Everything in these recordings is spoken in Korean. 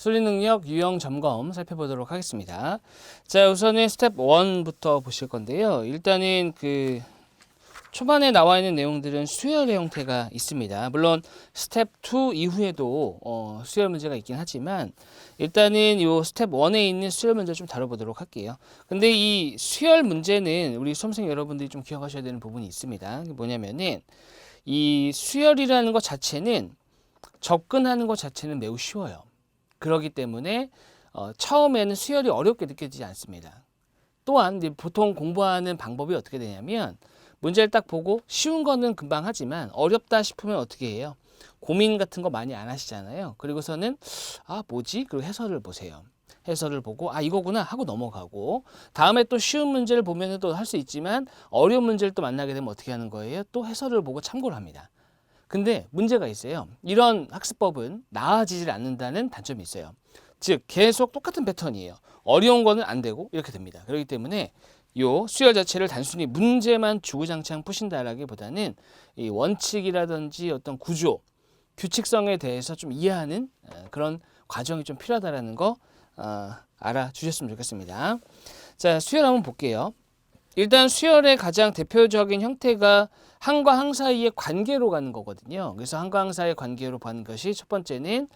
수리 능력 유형 점검 살펴보도록 하겠습니다. 자, 우선은 스텝 1부터 보실 건데요. 일단은 초반에 나와 있는 내용들은 수열의 형태가 있습니다. 물론 스텝 2 이후에도 수열 문제가 있긴 하지만 일단은 이 스텝 1에 있는 수열 문제 좀 다뤄보도록 할게요. 근데 이 수열 문제는 우리 수험생 여러분들이 좀 기억하셔야 되는 부분이 있습니다. 뭐냐면은 이 수열이라는 것 자체는 접근하는 것 자체는 매우 쉬워요. 그렇기 때문에 처음에는 수열이 어렵게 느껴지지 않습니다. 또한 보통 공부하는 방법이 어떻게 되냐면 문제를 딱 보고 쉬운 거는 금방 하지만 어렵다 싶으면 어떻게 해요? 고민 같은 거 많이 안 하시잖아요. 그리고서는 뭐지? 그리고 해설을 보세요. 해설을 보고 이거구나 하고 넘어가고 다음에 또 쉬운 문제를 보면 또 할 수 있지만 어려운 문제를 또 만나게 되면 어떻게 하는 거예요? 또 해설을 보고 참고를 합니다. 근데 문제가 있어요. 이런 학습법은 나아지질 않는다는 단점이 있어요. 즉 계속 똑같은 패턴이에요. 어려운 거는 안 되고 이렇게 됩니다. 그렇기 때문에 요 수열 자체를 단순히 문제만 주구장창 푸신다라기보다는 이 원칙이라든지 어떤 구조, 규칙성에 대해서 좀 이해하는 그런 과정이 좀 필요하다라는 거 알아주셨으면 좋겠습니다. 자, 수열 한번 볼게요. 일단 수열의 가장 대표적인 형태가 항과 항 사이의 관계로 가는 거거든요. 그래서 항과 항 사이의 관계로 가는 것이 첫 번째는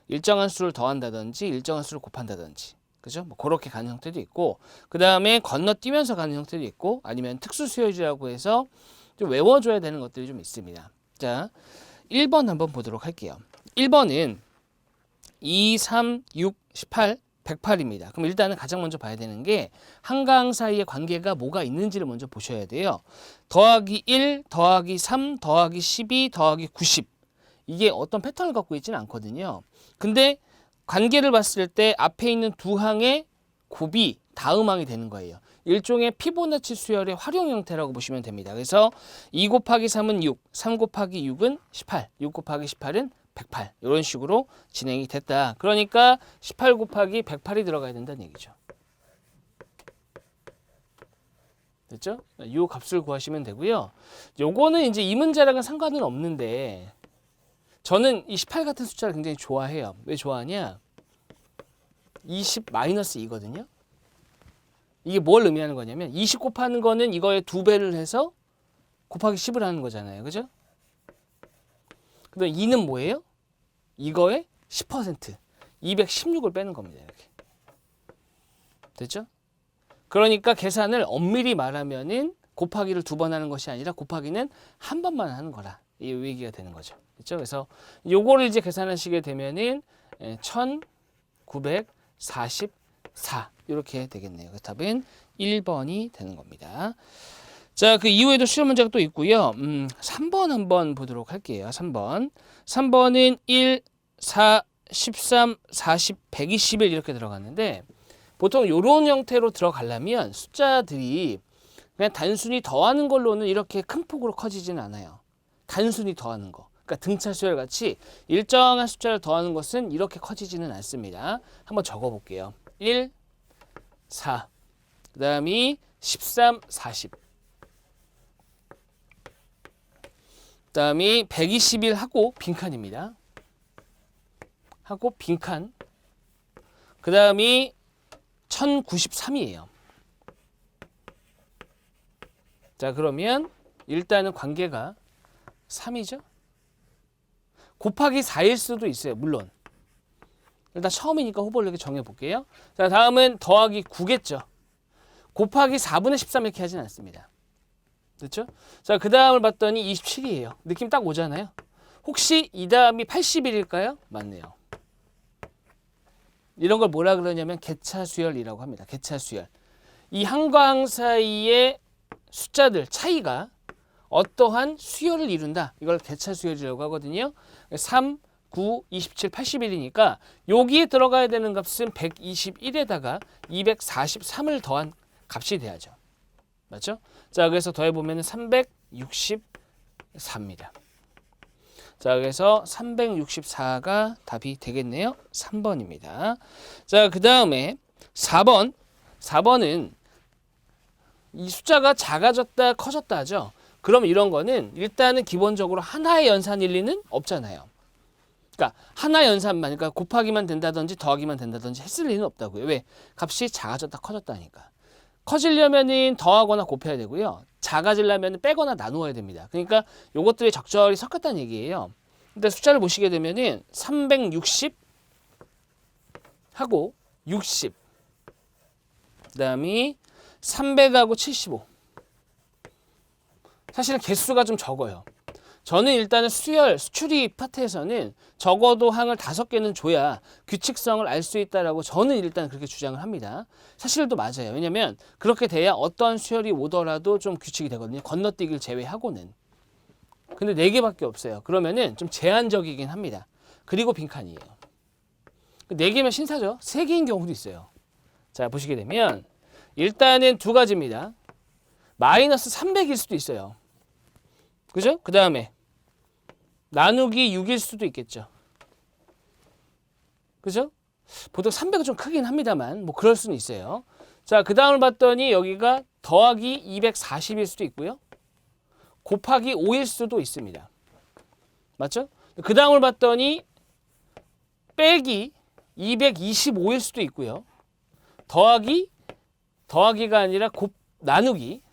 일정한 수를 더한다든지 일정한 수를 곱한다든지, 그죠? 그렇게 가는 형태도 있고, 그 다음에 건너뛰면서 가는 형태도 있고, 아니면 특수 수열이라고 해서 좀 외워줘야 되는 것들이 좀 있습니다. 자, 1번 한번 보도록 할게요. 1번은 2, 3, 6, 18, 108입니다. 그럼 일단은 가장 먼저 봐야 되는 게 항과 항 사이의 관계가 뭐가 있는지를 먼저 보셔야 돼요. 더하기 1, 더하기 3, 더하기 12, 더하기 90. 이게 어떤 패턴을 갖고 있지는 않거든요. 근데 관계를 봤을 때 앞에 있는 두 항의 곱이 다음 항이 되는 거예요. 일종의 피보나치 수열의 활용 형태라고 보시면 됩니다. 그래서 2 곱하기 3은 6, 3 곱하기 6은 18, 6 곱하기 18은 108 이런 식으로 진행이 됐다. 그러니까 18 곱하기 108이 들어가야 된다는 얘기죠. 됐죠? 이 값을 구하시면 되고요. 요거는 이제 이 문제랑은 상관은 없는데 저는 이 18 같은 숫자를 굉장히 좋아해요. 왜 좋아하냐? 20-2거든요. 이게 뭘 의미하는 거냐면 20 곱하는 거는 이거의 2배를 해서 곱하기 10을 하는 거잖아요. 그죠? 그다음 2는 뭐예요? 이거의 10%, 216을 빼는 겁니다. 이렇게. 됐죠? 그러니까 계산을 엄밀히 말하면은 곱하기를 2번 하는 것이 아니라 곱하기는 한 번만 하는 거라. 이 얘기가 되는 거죠. 그렇죠? 그래서 요거를 이제 계산하시게 되면은 1944 이렇게 되겠네요. 그 답은 1번이 되는 겁니다. 자, 그 이후에도 수열 문제가 또 있고요. 3번 한번 보도록 할게요. 3번은 1, 4, 13, 40, 121 이렇게 들어갔는데 보통 이런 형태로 들어가려면 숫자들이 그냥 단순히 더하는 걸로는 이렇게 큰 폭으로 커지지는 않아요. 단순히 더하는 거. 그러니까 등차 수열 같이 일정한 숫자를 더하는 것은 이렇게 커지지는 않습니다. 한번 적어볼게요. 1, 4, 그 다음이 13, 40. 그 다음이 121 하고 빈칸입니다. 하고 빈칸. 그 다음이 1093이에요. 자, 그러면 일단은 관계가 3이죠. 곱하기 4일 수도 있어요. 물론. 일단 처음이니까 후보를 이렇게 정해볼게요. 자, 다음은 더하기 9겠죠. 곱하기 4분의 13 이렇게 하진 않습니다. 그렇죠? 자, 그 다음을 봤더니 27이에요. 느낌 딱 오잖아요. 혹시 이 다음이 81일까요? 맞네요. 이런 걸 뭐라 그러냐면 개차수열이라고 합니다. 개차수열. 이 항과 항 사이의 숫자들 차이가 어떠한 수열을 이룬다. 이걸 개차수열이라고 하거든요. 3, 9, 27, 81이니까 여기에 들어가야 되는 값은 121에다가 243을 더한 값이 돼야죠. 맞죠? 자, 그래서 더해보면 364입니다. 자, 그래서 364가 답이 되겠네요. 3번입니다. 자, 그 다음에 4번. 4번은 이 숫자가 작아졌다, 커졌다 하죠. 그럼 이런 거는 일단은 기본적으로 하나의 연산일 리는 없잖아요. 그러니까 하나 연산만, 그러니까 곱하기만 된다든지 더하기만 된다든지 했을 리는 없다고요. 왜? 값이 작아졌다 커졌다니까. 커지려면은 더하거나 곱해야 되고요. 작아지려면 빼거나 나누어야 됩니다. 그러니까 요것들이 적절히 섞였다는 얘기예요. 근데 숫자를 보시게 되면은 360 하고 60, 그다음이 300하고 75. 사실은 개수가 좀 적어요. 저는 일단은 수출이 파트에서는 적어도 항을 5개는 줘야 규칙성을 알 수 있다라고 저는 일단 그렇게 주장을 합니다. 사실도 맞아요. 왜냐면 그렇게 돼야 어떠한 수열이 오더라도 좀 규칙이 되거든요. 건너뛰기를 제외하고는. 근데 4개밖에 없어요. 그러면은 좀 제한적이긴 합니다. 그리고 빈칸이에요. 4개면 신사죠. 3개인 경우도 있어요. 자, 보시게 되면 일단은 두 가지입니다. 마이너스 300일 수도 있어요. 그죠? 그 다음에 나누기 6일 수도 있겠죠. 그죠? 보통 300은 좀 크긴 합니다만 뭐 그럴 수는 있어요. 자, 그 다음을 봤더니 여기가 더하기 240일 수도 있고요. 곱하기 5일 수도 있습니다. 맞죠? 그 다음을 봤더니 빼기 225일 수도 있고요. 더하기가 아니라 나누기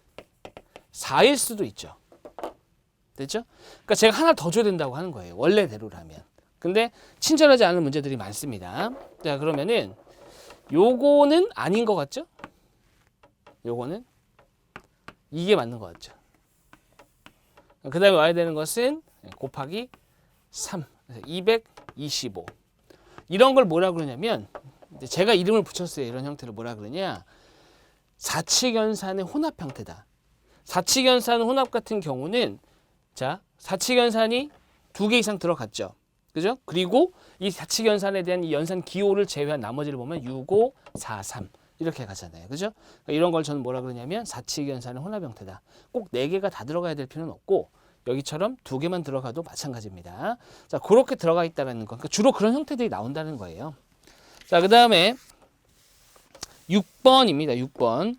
4일 수도 있죠. 됐죠? 그러니까 제가 하나 더 줘야 된다고 하는 거예요. 원래대로라면. 근데 친절하지 않은 문제들이 많습니다. 자, 그러면은 요거는 아닌 것 같죠? 요거는 이게 맞는 것 같죠? 그 다음에 와야 되는 것은 곱하기 3, 225. 이런 걸 뭐라 그러냐면 제가 이름을 붙였어요. 이런 형태를 뭐라 그러냐? 사칙연산의 혼합 형태다. 사칙연산 혼합 같은 경우는 자, 사칙연산이 2개 이상 들어갔죠. 그죠? 그리고 이 사칙연산에 대한 이 연산 기호를 제외한 나머지를 보면 6, 5, 4, 3 이렇게 가잖아요. 그죠? 그러니까 이런 걸 저는 뭐라 그러냐면 사칙연산의 혼합 형태다. 꼭 4개가 다 들어가야 될 필요는 없고 여기처럼 2개만 들어가도 마찬가지입니다. 자, 그렇게 들어가 있다는 거. 그러니까 주로 그런 형태들이 나온다는 거예요. 자, 그 다음에 6번입니다. 6번.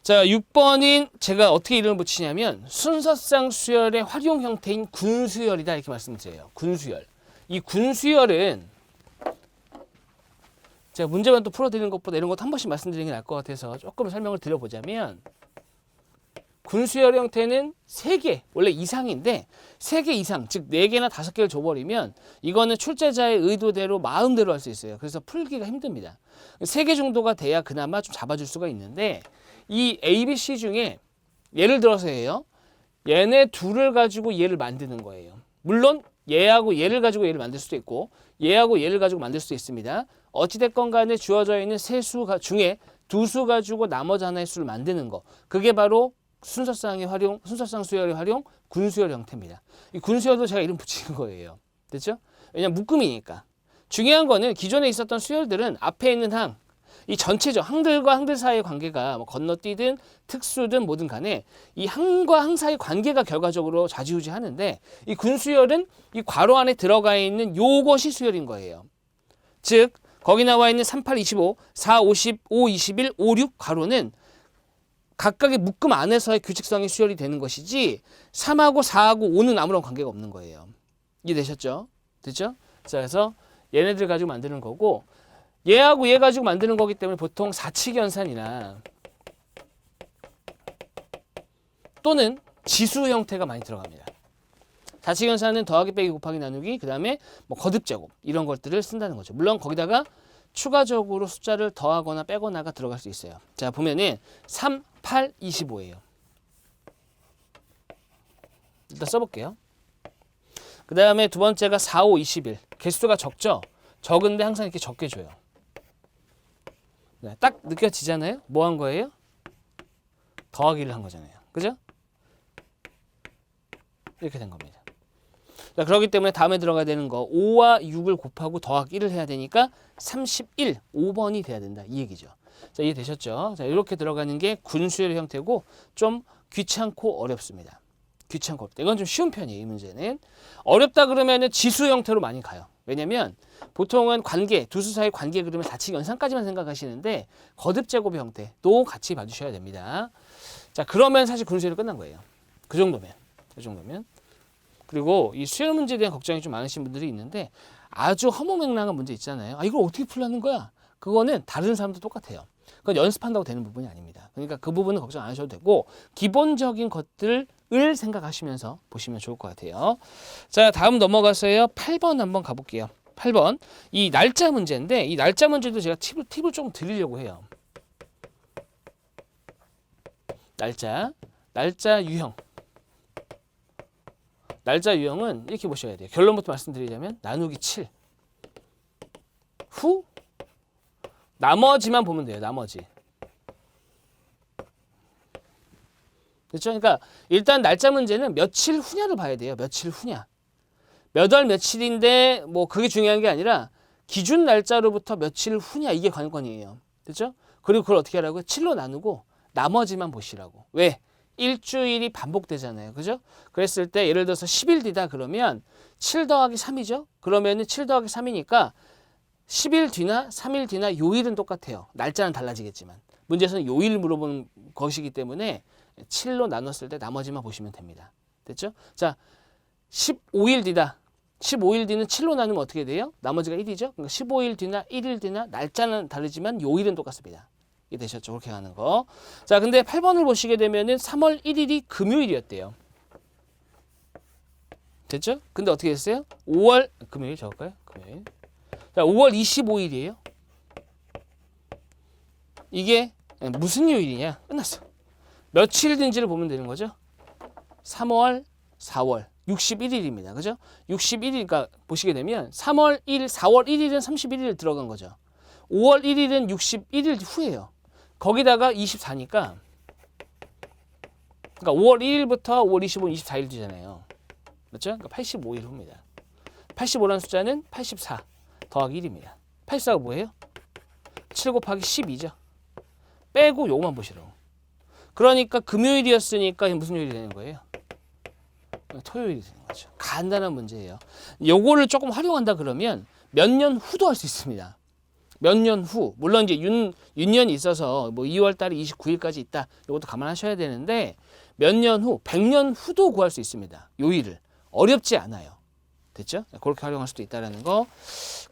자, 6번인 제가 어떻게 이름을 붙이냐면 순서상 수열의 활용 형태인 군수열이다 이렇게 말씀드려요. 군수열. 이 군수열은 제가 문제만 또 풀어드리는 것보다 이런 것도 한 번씩 말씀드리는 게 나을 것 같아서 조금 설명을 드려보자면 군수열 형태는 3개, 원래 이상인데 3개 이상, 즉 4개나 5개를 줘버리면 이거는 출제자의 의도대로 마음대로 할 수 있어요. 그래서 풀기가 힘듭니다. 3개 정도가 돼야 그나마 좀 잡아줄 수가 있는데 이 A, B, C 중에 예를 들어서예요. 얘네 둘을 가지고 얘를 만드는 거예요. 물론 얘하고 얘를 가지고 얘를 만들 수도 있고 얘하고 얘를 가지고 만들 수도 있습니다. 어찌됐건 간에 주어져 있는 세 수 중에 2수 가지고 나머지 하나의 수를 만드는 거. 그게 바로 순서상 수열의 활용, 군수열 형태입니다. 이 군수열도 제가 이름 붙인 거예요. 됐죠? 왜냐면 묶음이니까. 중요한 거는 기존에 있었던 수열들은 앞에 있는 항, 이 전체적 항들과 항들 사이의 관계가 뭐 건너뛰든 특수든 뭐든 간에 이 항과 항 사이의 관계가 결과적으로 좌지우지하는데 이 군수열은 이 괄호 안에 들어가 있는 요것이 수열인 거예요. 즉 거기 나와 있는 38, 25, 4, 55, 21, 5, 6 괄호는 각각의 묶음 안에서의 규칙성이 수열이 되는 것이지 3하고 4하고 5는 아무런 관계가 없는 거예요. 이해되셨죠? 됐죠? 자, 그래서 얘네들 가지고 만드는 거고 얘하고 얘 가지고 만드는 거기 때문에 보통 사칙연산이나 또는 지수 형태가 많이 들어갑니다. 사칙연산은 더하기 빼기 곱하기 나누기 그 다음에 뭐 거듭제곱 이런 것들을 쓴다는 거죠. 물론 거기다가 추가적으로 숫자를 더하거나 빼거나가 들어갈 수 있어요. 자, 보면은 3, 8, 25예요. 일단 써볼게요. 그 다음에 두 번째가 4, 5, 21. 개수가 적죠? 적은데 항상 이렇게 적게 줘요. 네, 딱 느껴지잖아요? 뭐 한 거예요? 더하기를 한 거잖아요. 그죠? 이렇게 된 겁니다. 자, 그렇기 때문에 다음에 들어가야 되는 거 5와 6을 곱하고 더하기를 해야 되니까 31, 5번이 돼야 된다. 이 얘기죠. 자, 이해되셨죠? 자, 이렇게 들어가는 게 군수열 형태고 좀 귀찮고 어렵습니다. 귀찮고 어렵다. 이건 좀 쉬운 편이에요. 이 문제는. 어렵다 그러면은 지수 형태로 많이 가요. 왜냐면 보통은 관계, 두 수 사이 관계 그러면 사칙연산까지만 생각하시는데 거듭제곱 형태도 같이 봐주셔야 됩니다. 자, 그러면 사실 군수열이 끝난 거예요. 그 정도면. 그리고 이 수열 문제에 대한 걱정이 좀 많으신 분들이 있는데 아주 허무맹랑한 문제 있잖아요. 아, 이걸 어떻게 풀라는 거야? 그거는 다른 사람도 똑같아요. 그건 연습한다고 되는 부분이 아닙니다. 그러니까 그 부분은 걱정 안 하셔도 되고 기본적인 것들을 생각하시면서 보시면 좋을 것 같아요. 자, 다음 넘어가서요. 8번 한번 가볼게요. 8번. 이 날짜 문제인데 이 날짜 문제도 제가 팁을 좀 드리려고 해요. 날짜 유형. 날짜 유형은 이렇게 보셔야 돼요. 결론부터 말씀드리자면 나누기 7. 후 나머지만 보면 돼요. 나머지. 그렇죠? 그러니까 일단 날짜 문제는 며칠 후냐를 봐야 돼요. 며칠 후냐. 몇 월 며칠인데 뭐 그게 중요한 게 아니라 기준 날짜로부터 며칠 후냐 이게 관건이에요. 그렇죠? 그리고 그걸 어떻게 하라고요? 7로 나누고 나머지만 보시라고. 왜? 일주일이 반복되잖아요. 그죠? 그랬을 때 예를 들어서 10일 뒤다 그러면 7 더하기 3이죠? 그러면은 7 더하기 3이니까 10일 뒤나 3일 뒤나 요일은 똑같아요. 날짜는 달라지겠지만. 문제에서는 요일 물어보는 것이기 때문에 7로 나눴을 때 나머지만 보시면 됩니다. 됐죠? 자, 15일 뒤다. 15일 뒤는 7로 나누면 어떻게 돼요? 나머지가 1이죠? 그러니까 15일 뒤나 1일 뒤나 날짜는 다르지만 요일은 똑같습니다. 이게 되셨죠? 그렇게 가는 거. 자, 근데 8번을 보시게 되면은 3월 1일이 금요일이었대요. 됐죠? 근데 어떻게 됐어요? 5월, 금요일 적을까요? 금요일. 자, 5월 25일이에요. 이게 무슨 요일이냐? 끝났어. 며칠인지를 보면 되는 거죠. 3월, 4월, 61일입니다. 그죠? 61일, 보시게 되면 3월 1일, 4월 1일은 31일 들어간 거죠. 5월 1일은 61일 후예요. 거기다가 24니까 그러니까 5월 1일부터 5월 25일, 24일 뒤잖아요. 맞죠? 그러니까 85일 후입니다. 85라는 숫자는 84 더하기 1입니다. 84가 뭐예요? 7 곱하기 12죠. 빼고 요거만 보시라고. 그러니까 금요일이었으니까 무슨 요일이 되는 거예요? 토요일이 되는 거죠. 간단한 문제예요. 요거를 조금 활용한다 그러면 몇 년 후도 할 수 있습니다. 몇 년 후. 물론 이제 윤년이 있어서 뭐 2월 달에 29일까지 있다. 이것도 감안하셔야 되는데 몇 년 후, 100년 후도 구할 수 있습니다. 요일을. 어렵지 않아요. 됐죠? 그렇게 활용할 수도 있다는 거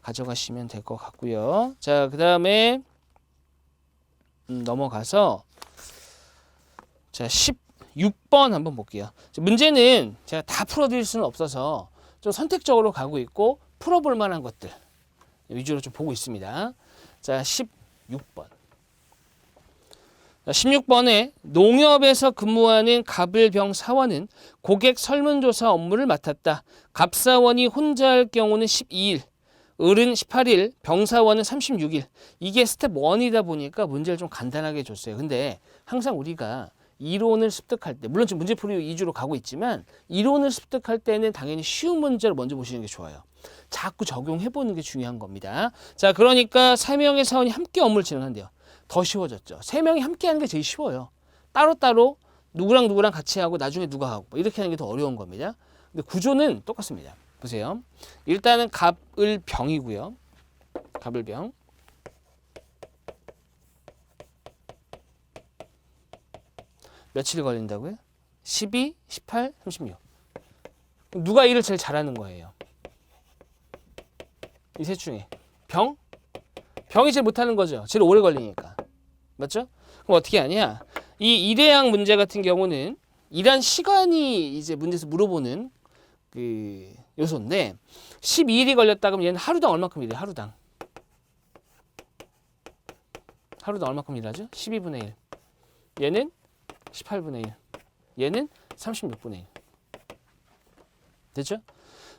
가져가시면 될 것 같고요. 자, 그 다음에 넘어가서 자 16번 한번 볼게요. 문제는 제가 다 풀어드릴 수는 없어서 좀 선택적으로 가고 있고 풀어볼 만한 것들 위주로 좀 보고 있습니다. 자, 16번. 자, 16번에 농협에서 근무하는 갑을병 사원은 고객 설문조사 업무를 맡았다. 갑사원이 혼자 할 경우는 12일, 을은 18일, 병사원은 36일. 이게 스텝 1이다 보니까 문제를 좀 간단하게 줬어요. 근데 항상 우리가 이론을 습득할 때, 물론 지금 문제풀이 위주로 가고 있지만 이론을 습득할 때는 당연히 쉬운 문제를 먼저 보시는 게 좋아요. 자꾸 적용해보는 게 중요한 겁니다. 자, 그러니까 3명의 사원이 함께 업무를 진행한대요. 더 쉬워졌죠. 3명이 함께 하는 게 제일 쉬워요. 따로따로 누구랑 누구랑 같이 하고 나중에 누가 하고 이렇게 하는 게 더 어려운 겁니다. 근데 구조는 똑같습니다. 보세요. 일단은 갑을병이고요. 갑을병. 며칠 걸린다고요? 12, 18, 36. 누가 일을 제일 잘하는 거예요? 이 셋 중에. 병이 제일 못하는 거죠. 제일 오래 걸리니까. 맞죠? 그럼 어떻게 하냐? 이 일회양 문제 같은 경우는 일한 시간이 이제 문제에서 물어보는 그 요소인데 12일이 걸렸다 그러면 얘는 하루당 얼마큼 일해요? 하루당 얼마큼 일하죠? 12분의 1. 얘는 18분의 1. 얘는 36분의 1. 됐죠?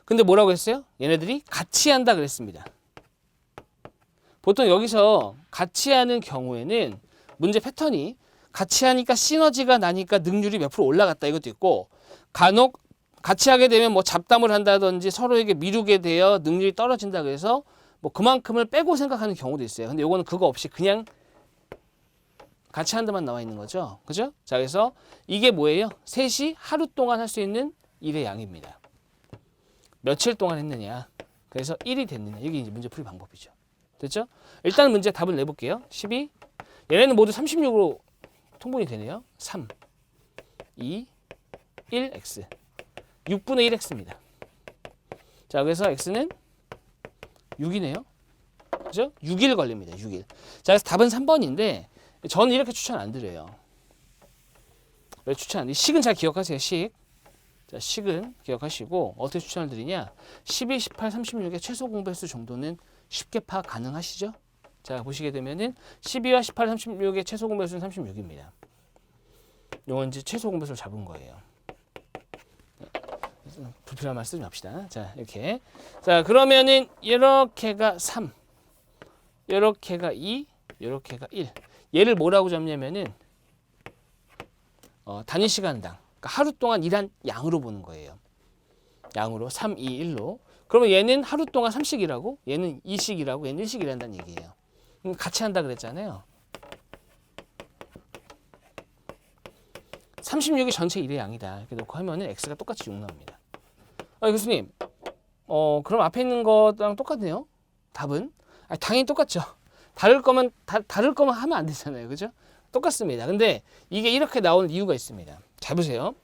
근데 뭐라고 했어요? 얘네들이 같이 한다 그랬습니다. 보통 여기서 같이 하는 경우에는 문제 패턴이 같이 하니까 시너지가 나니까 능률이 몇 프로 올라갔다 이것도 있고 간혹 같이 하게 되면 뭐 잡담을 한다든지 서로에게 미루게 되어 능률이 떨어진다 그래서 뭐 그만큼을 빼고 생각하는 경우도 있어요. 근데 요거는 그거 없이 그냥 같이 한다만 나와 있는 거죠. 그죠? 자, 그래서 이게 뭐예요? 셋이 하루 동안 할 수 있는 일의 양입니다. 며칠 동안 했느냐. 그래서 1이 됐느냐. 이게 이제 문제 풀이 방법이죠. 됐죠? 일단 문제 답을 내볼게요. 12. 얘네는 모두 36으로 통분이 되네요. 3, 2, 1, x. 6분의 1x입니다. 자, 그래서 x는 6이네요. 그죠? 6일 걸립니다. 6일. 자, 그래서 답은 3번인데 저는 이렇게 추천 안 드려요. 왜 추천 안 드려요? 식은 잘 기억하세요. 식. 자, 식은 기억하시고 어떻게 추천을 드리냐? 12, 18, 36의 최소 공배수 정도는 쉽게 파악 가능하시죠? 자, 보시게 되면은 12와 18, 36의 최소 공배수는 36입니다. 요건 이제 최소 공배수를 잡은 거예요. 불필요한 말 쓰지 맙시다. 자, 이렇게. 자, 그러면은 이렇게가 3, 이렇게가 2, 이렇게가 1. 얘를 뭐라고 잡냐면은 단위 시간당. 그러니까 하루 동안 일한 양으로 보는 거예요. 양으로 3, 2, 1로. 그러면 얘는 하루 동안 3씩이라고, 얘는 2씩이라고, 얘는 1씩이란다는 얘기예요. 같이 한다 그랬잖아요. 36이 전체 일의 양이다. 이렇게 놓고 하면은 x가 똑같이 6 나옵니다. 교수님, 그럼 앞에 있는 거랑 똑같네요. 답은? 당연히 똑같죠. 다를 거면 하면 안 되잖아요. 그죠? 똑같습니다. 근데 이게 이렇게 나오는 이유가 있습니다. 잘 보세요.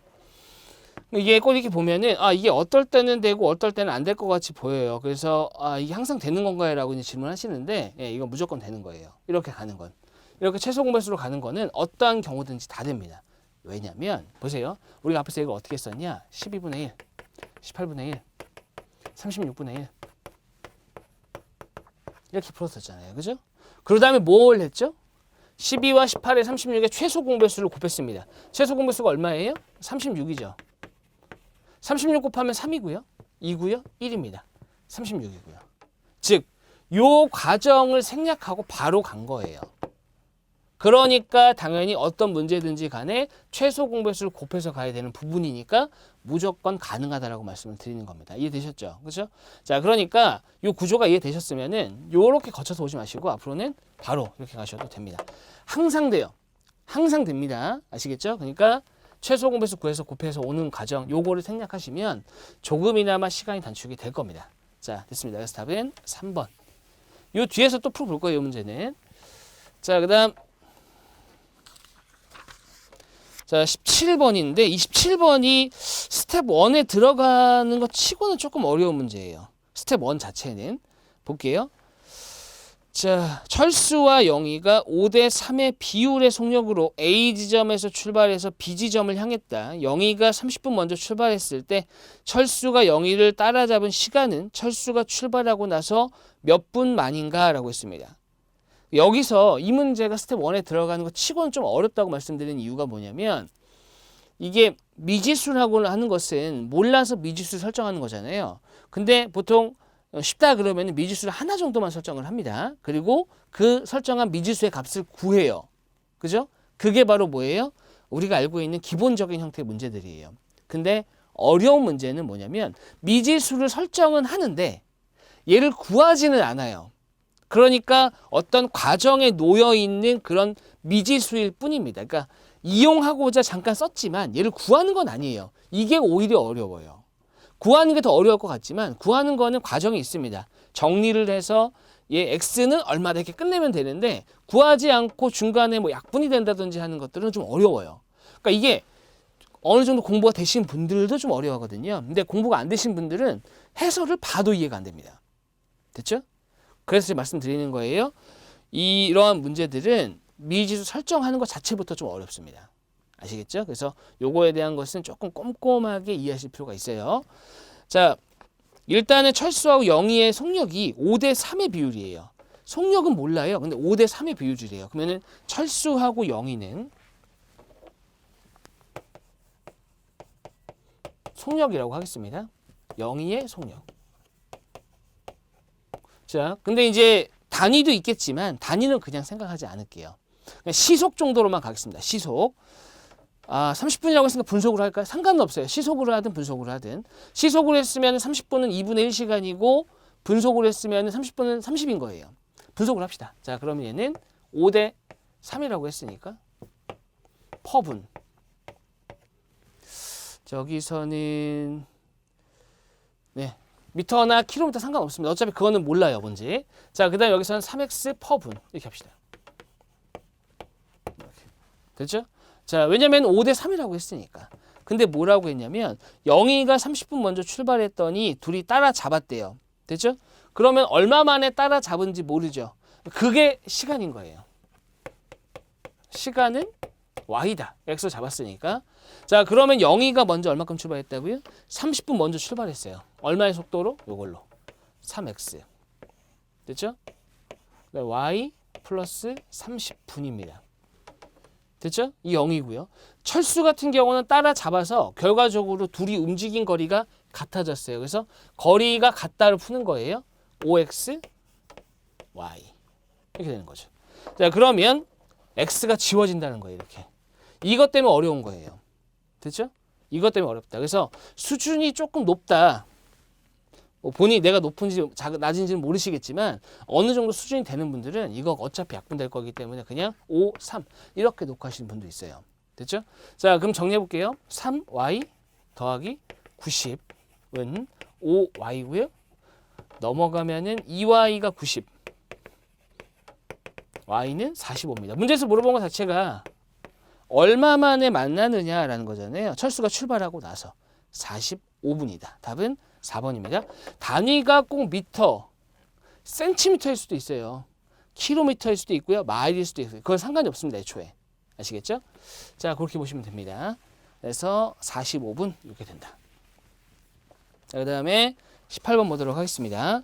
이게 꼭 이렇게 보면은 이게 어떨 때는 되고 어떨 때는 안 될 것 같이 보여요. 그래서 이게 항상 되는 건가요? 라고 이제 질문하시는데 이건 무조건 되는 거예요. 이렇게 가는 건. 이렇게 최소 공배수로 가는 거는 어떠한 경우든지 다 됩니다. 왜냐면 보세요. 우리가 앞에서 이걸 어떻게 썼냐? 12분의 1, 18분의 1, 36분의 1 이렇게 풀었었잖아요. 그죠? 그 다음에 뭘 했죠? 12와 18의 36의 최소 공배수를 곱했습니다. 최소 공배수가 얼마예요? 36이죠. 36 곱하면 3이고요. 2고요. 1입니다. 36이고요. 즉, 요 과정을 생략하고 바로 간 거예요. 그러니까 당연히 어떤 문제든지 간에 최소 공배수를 곱해서 가야 되는 부분이니까 무조건 가능하다라고 말씀을 드리는 겁니다. 이해되셨죠? 그렇죠? 자, 그러니까 이 구조가 이해되셨으면은 요렇게 거쳐서 오지 마시고 앞으로는 바로 이렇게 가셔도 됩니다. 항상 돼요. 항상 됩니다. 아시겠죠? 그러니까 최소 공배수 구해서 곱해서 오는 과정 요거를 생략하시면 조금이나마 시간이 단축이 될 겁니다. 자, 됐습니다. 그래서 답은 3번. 요 뒤에서 또 풀어볼 거예요. 이 문제는. 자, 그 다음 자, 17번인데 27번이 스텝 1에 들어가는 것 치고는 조금 어려운 문제예요. 스텝 1 자체는. 볼게요. 자, 철수와 영희가 5대 3의 비율의 속력으로 A 지점에서 출발해서 B 지점을 향했다. 영희가 30분 먼저 출발했을 때 철수가 영희를 따라잡은 시간은 철수가 출발하고 나서 몇 분 만인가? 라고 했습니다. 여기서 이 문제가 스텝 1에 들어가는 것 치고는 좀 어렵다고 말씀드리는 이유가 뭐냐면 이게 미지수라고 하는 것은 몰라서 미지수 설정하는 거잖아요. 근데 보통 쉽다 그러면 미지수를 하나 정도만 설정을 합니다. 그리고 그 설정한 미지수의 값을 구해요. 그죠? 그게 바로 뭐예요? 우리가 알고 있는 기본적인 형태의 문제들이에요. 근데 어려운 문제는 뭐냐면 미지수를 설정은 하는데 얘를 구하지는 않아요. 그러니까 어떤 과정에 놓여 있는 그런 미지수일 뿐입니다. 그러니까 이용하고자 잠깐 썼지만 얘를 구하는 건 아니에요. 이게 오히려 어려워요. 구하는 게 더 어려울 것 같지만 구하는 거는 과정이 있습니다. 정리를 해서 얘 x는 얼마다 이렇게 끝내면 되는데 구하지 않고 중간에 뭐 약분이 된다든지 하는 것들은 좀 어려워요. 그러니까 이게 어느 정도 공부가 되신 분들도 좀 어려워하거든요. 근데 공부가 안 되신 분들은 해설을 봐도 이해가 안 됩니다. 됐죠? 그래서 말씀드리는 거예요. 이러한 문제들은 미지수 설정하는 것 자체부터 좀 어렵습니다. 아시겠죠? 그래서 요거에 대한 것은 조금 꼼꼼하게 이해하실 필요가 있어요. 자, 일단은 철수하고 영희의 속력이 5대 3의 비율이에요. 속력은 몰라요. 근데 5대 3의 비율이래요. 그러면은 철수하고 영희는 속력이라고 하겠습니다. 영희의 속력. 자, 근데 이제 단위도 있겠지만 단위는 그냥 생각하지 않을게요. 그냥 시속 정도로만 가겠습니다. 시속. 30분이라고 했으니까 분속으로 할까요? 상관은 없어요. 시속으로 하든 분속으로 하든. 시속으로 했으면 30분은 2분의 1시간이고 분속으로 했으면 30분은 30인 거예요. 분속으로 합시다. 자, 그러면 얘는 5대 3이라고 했으니까 퍼분. 저기서는 네. 미터나 킬로미터 상관없습니다. 어차피 그거는 몰라요, 뭔지. 자, 그 다음 여기서는 3x 퍼분. 이렇게 합시다. 이렇게. 됐죠? 자, 왜냐면 5대 3이라고 했으니까. 근데 뭐라고 했냐면 영희가 30분 먼저 출발했더니 둘이 따라잡았대요. 됐죠? 그러면 얼마 만에 따라잡은지 모르죠. 그게 시간인 거예요. 시간은 y다. x로 잡았으니까. 자, 그러면 영희가 먼저 얼마큼 출발했다고요? 30분 먼저 출발했어요. 얼마의 속도로? 요걸로. 3x. 됐죠? y 플러스 30분입니다. 됐죠? 이 0이고요. 철수 같은 경우는 따라잡아서 결과적으로 둘이 움직인 거리가 같아졌어요. 그래서 거리가 같다를 푸는 거예요. 5x, y. 이렇게 되는 거죠. 자, 그러면 x가 지워진다는 거예요. 이렇게. 이것 때문에 어려운 거예요. 됐죠? 이것 때문에 어렵다. 그래서 수준이 조금 높다. 본인이 내가 높은지 낮은지는 모르시겠지만 어느 정도 수준이 되는 분들은 이거 어차피 약분될 거기 때문에 그냥 5, 3 이렇게 녹화하시는 분도 있어요. 됐죠? 자, 그럼 정리해 볼게요. 3y 더하기 90은 5y고요. 넘어가면은 2y가 90, y는 45입니다. 문제에서 물어본 것 자체가 얼마 만에 만나느냐라는 거잖아요. 철수가 출발하고 나서 45분이다. 답은 4번입니다. 단위가 꼭 미터, 센티미터일 수도 있어요. 킬로미터일 수도 있고요. 마일일 수도 있어요. 그건 상관이 없습니다. 애초에. 아시겠죠? 자, 그렇게 보시면 됩니다. 그래서 45분 이렇게 된다. 자, 그 다음에 18번 보도록 하겠습니다.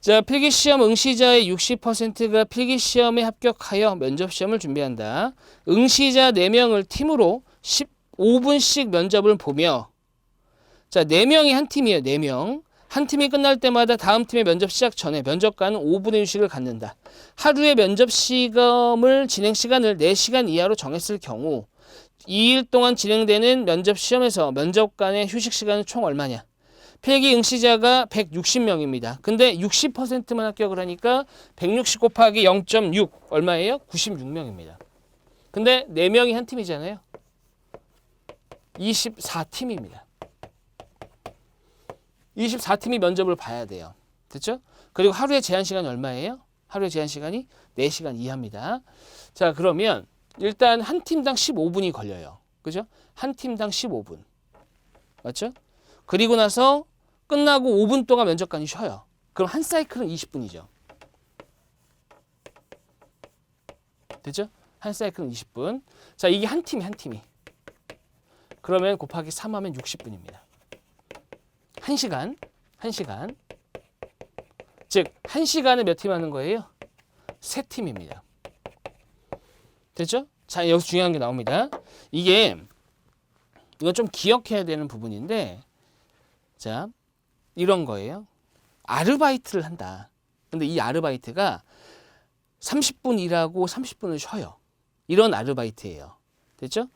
자, 필기시험 응시자의 60%가 필기시험에 합격하여 면접시험을 준비한다. 응시자 4명을 팀으로 15분씩 면접을 보며, 자, 4명이 한 팀이에요. 4명. 한 팀이 끝날 때마다 다음 팀의 면접 시작 전에 면접관은 5분의 휴식을 갖는다. 하루에 면접 시험을 진행 시간을 4시간 이하로 정했을 경우 2일 동안 진행되는 면접 시험에서 면접관의 휴식 시간은 총 얼마냐? 필기 응시자가 160명입니다. 근데 60%만 합격을 하니까 160 곱하기 0.6 얼마예요? 96명입니다. 근데 4명이 한 팀이잖아요. 24팀입니다. 24팀이 면접을 봐야 돼요. 됐죠? 그리고 하루에 제한 시간이 얼마예요? 하루에 제한 시간이 4시간 이하입니다. 자, 그러면 일단 한 팀당 15분이 걸려요. 그죠? 한 팀당 15분. 맞죠? 그리고 나서 끝나고 5분 동안 면접관이 쉬어요. 그럼 한 사이클은 20분이죠. 됐죠? 한 사이클은 20분. 자, 이게 한 팀이. 그러면 곱하기 3하면 60분입니다. 1시간. 즉, 1시간에 몇 팀 하는 거예요? 3팀입니다. 됐죠? 자, 여기서 중요한 게 나옵니다. 이건 좀 기억해야 되는 부분인데, 자, 이런 거예요. 아르바이트를 한다. 근데 이 아르바이트가 30분 일하고 30분을 쉬어요. 이런 아르바이트예요. 됐죠?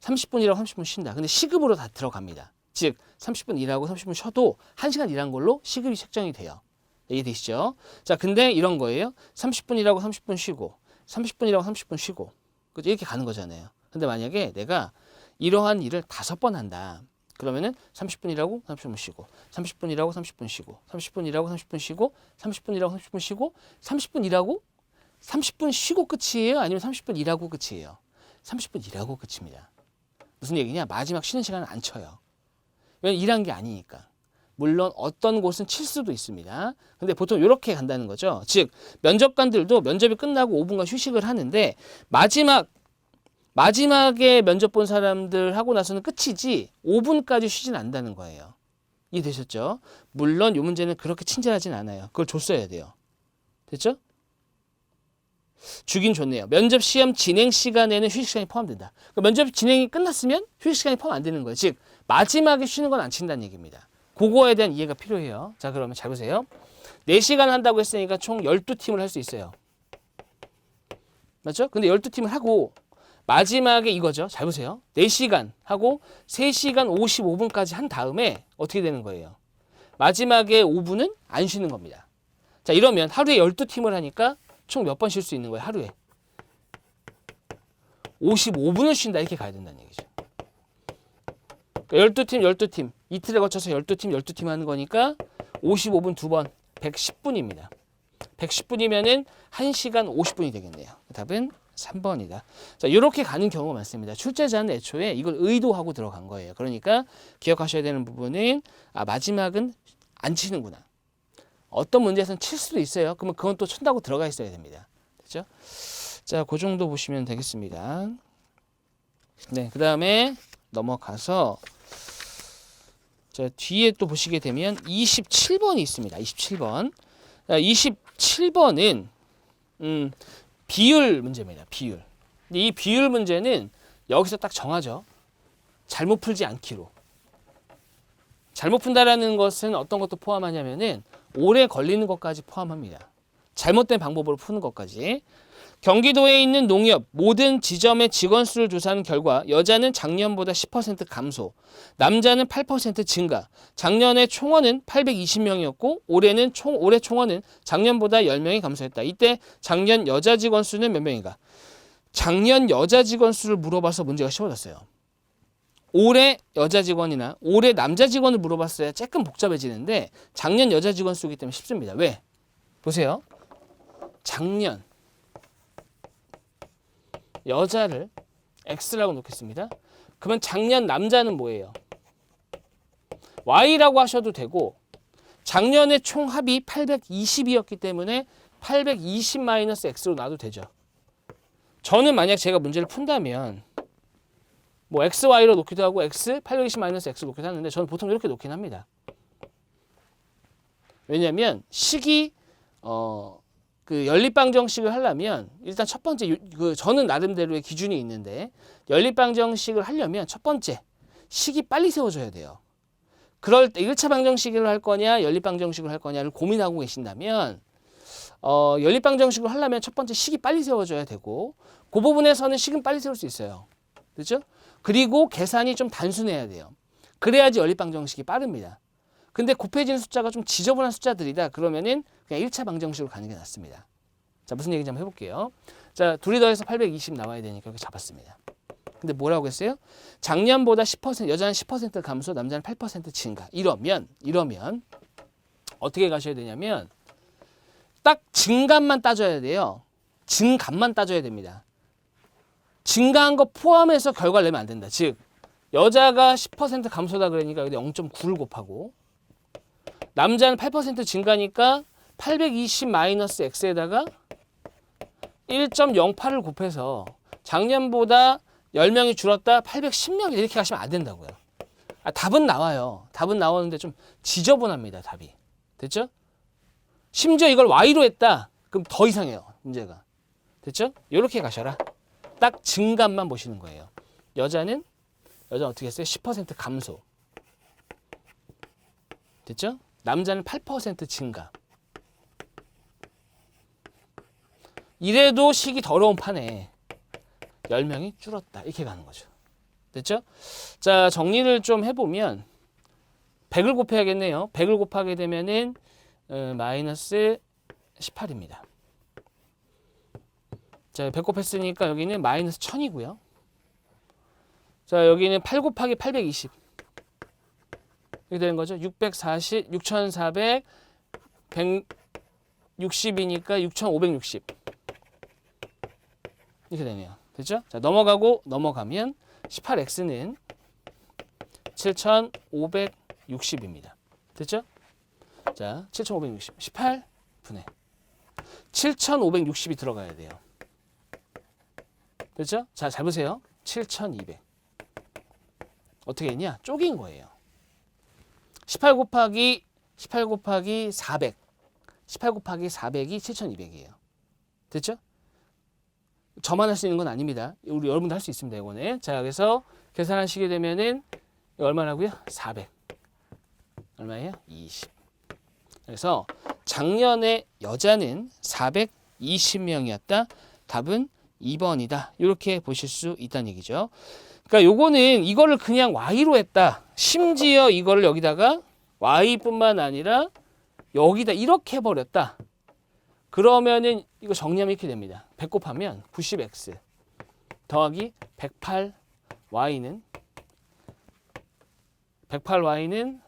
30분 일하고 30분 쉰다. 근데 시급으로 다 들어갑니다. 즉 30분 일하고 30분 쉬어도 1시간 일한 걸로 시급이 책정이 돼요. 이해되시죠? 자, 근데 이런 거예요. 30분 일하고 30분 쉬고 30분 일하고 30분 쉬고 이렇게 가는 거잖아요. 근데 만약에 내가 이러한 일을 5번 한다. 그러면은 30분 일하고 30분 쉬고 30분 일하고 30분 쉬고 30분 일하고 30분 쉬고 30분 일하고 30분 쉬고 30분 일하고 30분 쉬고 끝이에요? 아니면 30분 일하고 끝이에요? 30분 일하고 끝입니다. 무슨 얘기냐? 마지막 쉬는 시간을 안 쳐요. 왜냐면 일한 게 아니니까. 물론 어떤 곳은 칠 수도 있습니다. 근데 보통 이렇게 간다는 거죠. 즉 면접관들도 면접이 끝나고 5분간 휴식을 하는데 마지막에 면접 본 사람들 하고 나서는 끝이지 5분까지 쉬진 않는다는 거예요. 이해되셨죠? 물론 이 문제는 그렇게 친절하진 않아요. 그걸 줬어야 돼요. 됐죠? 주긴 좋네요. 면접 시험 진행 시간에는 휴식 시간이 포함된다. 면접 진행이 끝났으면 휴식 시간이 포함 안 되는 거예요. 즉 마지막에 쉬는 건 안 친다는 얘기입니다. 그거에 대한 이해가 필요해요. 자, 그러면 잘 보세요. 4시간 한다고 했으니까 총 12팀을 할 수 있어요. 맞죠? 근데 12팀을 하고 마지막에 이거죠. 잘 보세요. 4시간 하고 3시간 55분까지 한 다음에 어떻게 되는 거예요? 마지막에 5분은 안 쉬는 겁니다. 자, 이러면 하루에 12팀을 하니까 총 몇 번 쉴 수 있는 거예요? 하루에 55분을 쉰다. 이렇게 가야 된다는 얘기죠. 그러니까 12팀 이틀에 거쳐서 12팀 하는 거니까 55분 2번 110분입니다. 110분이면은 1시간 50분이 되겠네요. 답은 3번이다. 자, 이렇게 가는 경우가 많습니다. 출제자는 애초에 이걸 의도하고 들어간 거예요. 그러니까 기억하셔야 되는 부분은 마지막은 안 치는구나. 어떤 문제에서는 칠 수도 있어요. 그러면 그건 또 친다고 들어가 있어야 됩니다. 됐죠? 자, 그 정도 보시면 되겠습니다. 네, 그 다음에 넘어가서 자, 뒤에 또 보시게 되면 27번이 있습니다. 27번. 27번은 비율 문제입니다. 비율. 근데 이 비율 문제는 여기서 딱 정하죠. 잘못 풀지 않기로. 잘못 푼다라는 것은 어떤 것도 포함하냐면은 오래 걸리는 것까지 포함합니다. 잘못된 방법으로 푸는 것까지. 경기도에 있는 농협 모든 지점의 직원 수를 조사한 결과 여자는 작년보다 10% 감소, 남자는 8% 증가. 작년에 총원은 820명이었고 올해 총원은 작년보다 10명이 감소했다. 이때 작년 여자 직원 수는 몇 명인가? 작년 여자 직원 수를 물어봐서 문제가 쉬워졌어요. 올해 여자 직원이나 올해 남자 직원을 물어봤어야 조금 복잡해지는데 작년 여자 직원 수이기 때문에 쉽습니다. 왜? 보세요. 작년 여자를 X라고 놓겠습니다. 그러면 작년 남자는 뭐예요? Y라고 하셔도 되고 작년의 총 합이 820이었기 때문에 820-X로 놔도 되죠. 저는 만약 제가 문제를 푼다면 뭐 XY로 놓기도 하고 X, 820-X로 놓기도 하는데 저는 보통 이렇게 놓긴 합니다. 왜냐하면 식이 그 연립방정식을 하려면 일단 첫 번째 저는 나름대로의 기준이 있는데 연립방정식을 하려면 첫 번째 식이 빨리 세워져야 돼요. 그럴 때 1차 방정식을 할 거냐 연립방정식을 할 거냐를 고민하고 계신다면 연립방정식을 하려면 첫 번째 식이 빨리 세워져야 되고 그 부분에서는 식은 빨리 세울 수 있어요. 그렇죠? 그리고 계산이 좀 단순해야 돼요. 그래야지 연립방정식이 빠릅니다. 근데 곱해지는 숫자가 좀 지저분한 숫자들이다. 그러면은 그냥 1차 방정식으로 가는 게 낫습니다. 자, 무슨 얘기인지 한번 해볼게요. 자, 둘이 더해서 820 나와야 되니까 이렇게 잡았습니다. 근데 뭐라고 했어요? 작년보다 10%, 여자는 10% 감소, 남자는 8% 증가. 이러면 어떻게 가셔야 되냐면 딱 증감만 따져야 돼요. 증감만 따져야 됩니다. 증가한 거 포함해서 결과를 내면 안 된다. 즉, 여자가 10% 감소다 그러니까 여기 0.9를 곱하고 남자는 8% 증가니까 820-X에다가 1.08을 곱해서 작년보다 10명이 줄었다 810명 이렇게 가시면 안 된다고요. 답은 나와요. 답은 나오는데 좀 지저분합니다. 답이. 됐죠? 심지어 이걸 Y로 했다. 그럼 더 이상해요. 문제가. 됐죠? 이렇게 가셔라. 딱 증감만 보시는 거예요. 여자는 어떻게 했어요? 10% 감소. 됐죠? 남자는 8% 증가. 이래도 식이 더러운 판에 10명이 줄었다. 이렇게 가는 거죠. 됐죠? 자, 정리를 좀 해보면 100을 곱해야겠네요. 100을 곱하게 되면은 마이너스 18입니다. 자, 100 곱했으니까 여기는 마이너스 1000이고요. 자, 여기는 8 곱하기 820. 이렇게 되는 거죠. 640, 6400, 160이니까 6560. 이렇게 되네요. 됐죠? 자, 넘어가면 18x는 7560입니다. 됐죠? 자, 7560. 18분의 7560이 들어가야 돼요. 됐죠? 자, 잘 보세요. 7200. 어떻게 했냐? 쪼갠 거예요. 18 곱하기 400. 18 곱하기 400이 7200이에요. 됐죠? 저만 할 수 있는 건 아닙니다. 우리 여러분도 할 수 있습니다. 이거는. 자, 그래서 계산하시게 되면은 얼마라고요? 400. 얼마예요? 20. 그래서 작년에 여자는 420명이었다. 답은 2번이다. 이렇게 보실 수 있다는 얘기죠. 그러니까 요거는 이거를 그냥 Y로 했다. 심지어 이거를 여기다가 Y뿐만 아니라 여기다 이렇게 해버렸다. 그러면은 이거 정리하면 이렇게 됩니다. 100 곱하면 90x 더하기 108y는 108y는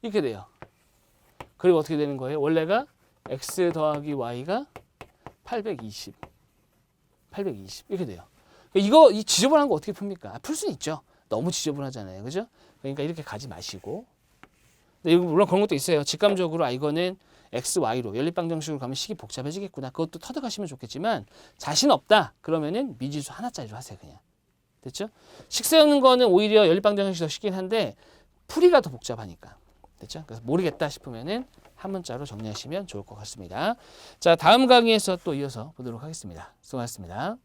이렇게 돼요. 그리고 어떻게 되는 거예요? 원래가 x 더하기 y가 820. 820 이렇게 돼요. 이거 이 지저분한 거 어떻게 풉니까? 풀 수는 있죠. 너무 지저분하잖아요. 그죠? 그러니까 이렇게 가지 마시고. 근데 물론 그런 것도 있어요. 직감적으로 이거는 X, Y로 연립방정식으로 가면 식이 복잡해지겠구나. 그것도 터득하시면 좋겠지만 자신 없다. 그러면은 미지수 하나짜리로 하세요. 그냥. 됐죠? 식 세우는 거는 오히려 연립방정식이 더 쉽긴 한데 풀이가 더 복잡하니까. 됐죠? 그래서 모르겠다 싶으면은 한 문자로 정리하시면 좋을 것 같습니다. 자, 다음 강의에서 또 이어서 보도록 하겠습니다. 수고하셨습니다.